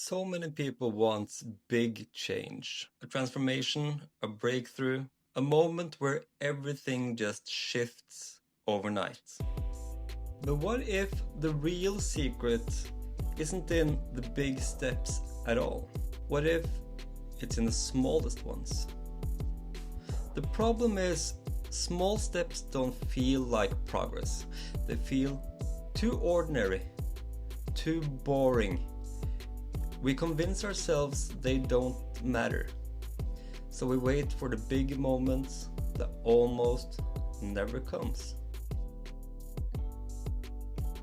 So many people want big change, a transformation, a breakthrough, a moment where everything just shifts overnight. But what if the real secret isn't in the big steps at all? What if it's in the smallest ones? The problem is, small steps don't feel like progress. They feel too ordinary, too boring. We convince ourselves they don't matter. So we wait for the big moments that almost never comes.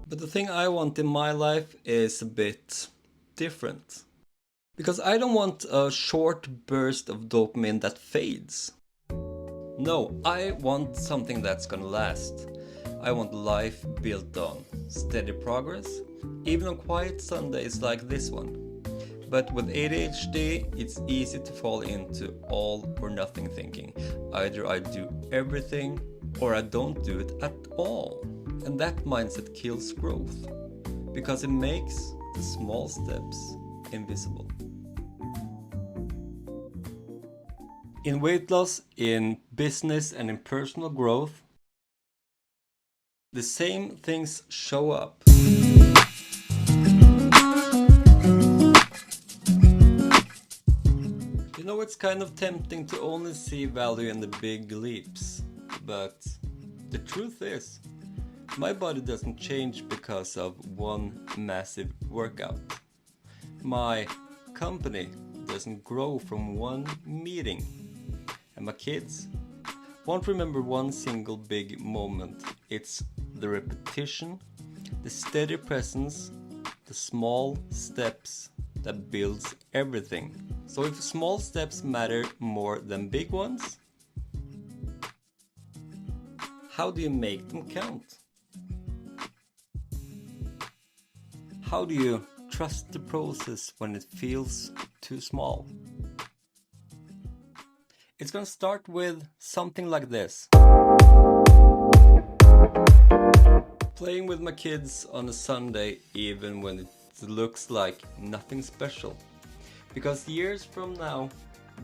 But the thing I want in my life is a bit different. Because I don't want a short burst of dopamine that fades. No, I want something that's gonna last. I want life built on steady progress, even on quiet Sundays like this one. But with ADHD, it's easy to fall into all or nothing thinking. Either I do everything or I don't do it at all. And that mindset kills growth because it makes the small steps invisible. In weight loss, in business, and in personal growth, the same things show up. You know, it's kind of tempting to only see value in the big leaps, but the truth is, my body doesn't change because of one massive workout. My company doesn't grow from one meeting. And my kids won't remember one single big moment. It's the repetition, the steady presence, the small steps that builds everything. So if small steps matter more than big ones, how do you make them count? How do you trust the process when it feels too small? It's gonna start with something like this. Playing with my kids on a Sunday even when it looks like nothing special. Because years from now,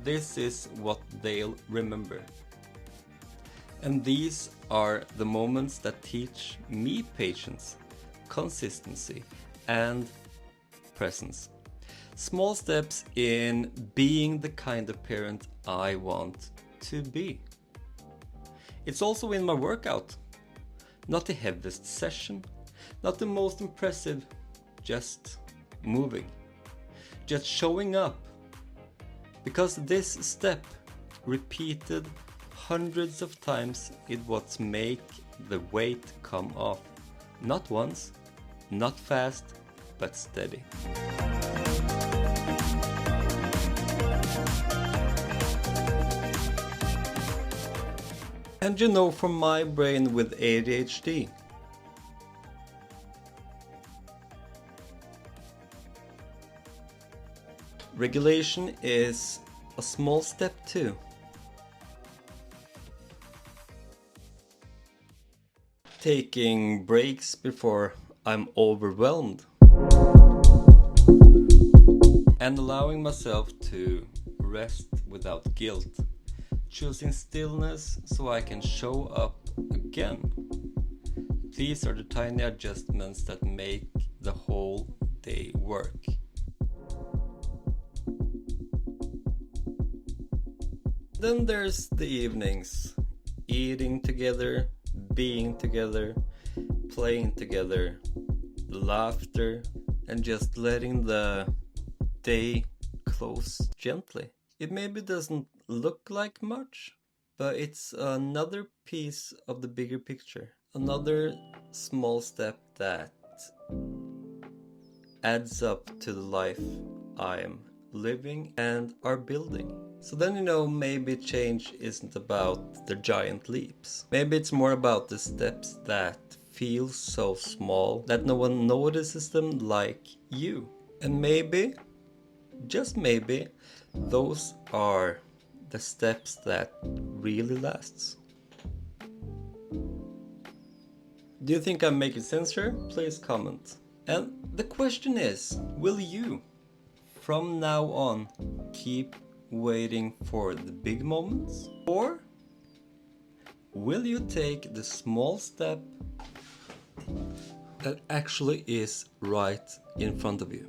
this is what they'll remember. And these are the moments that teach me patience, consistency, and presence. Small steps in being the kind of parent I want to be. It's also in my workout. Not the heaviest session, not the most impressive, just moving. Just showing up. Because this step, repeated hundreds of times, is what makes the weight come off. Not once, not fast, but steady. And you know, from my brain with ADHD, regulation is a small step too. Taking breaks before I'm overwhelmed. And allowing myself to rest without guilt. Choosing stillness so I can show up again. These are the tiny adjustments that make the whole day work. Then there's the evenings. Eating together, being together, playing together, laughter, and just letting the day close gently. It maybe doesn't look like much, but it's another piece of the bigger picture. Another small step that adds up to the life I'm living and are building. So then, you know, maybe change isn't about the giant leaps. Maybe it's more about the steps that feel so small that no one notices them like you. And maybe, just maybe, those are the steps that really lasts. Do you think I'm making sense here? Please comment. And the question is, will you? from now on keep waiting for the big moments? Or will you take the small step that actually is right in front of you?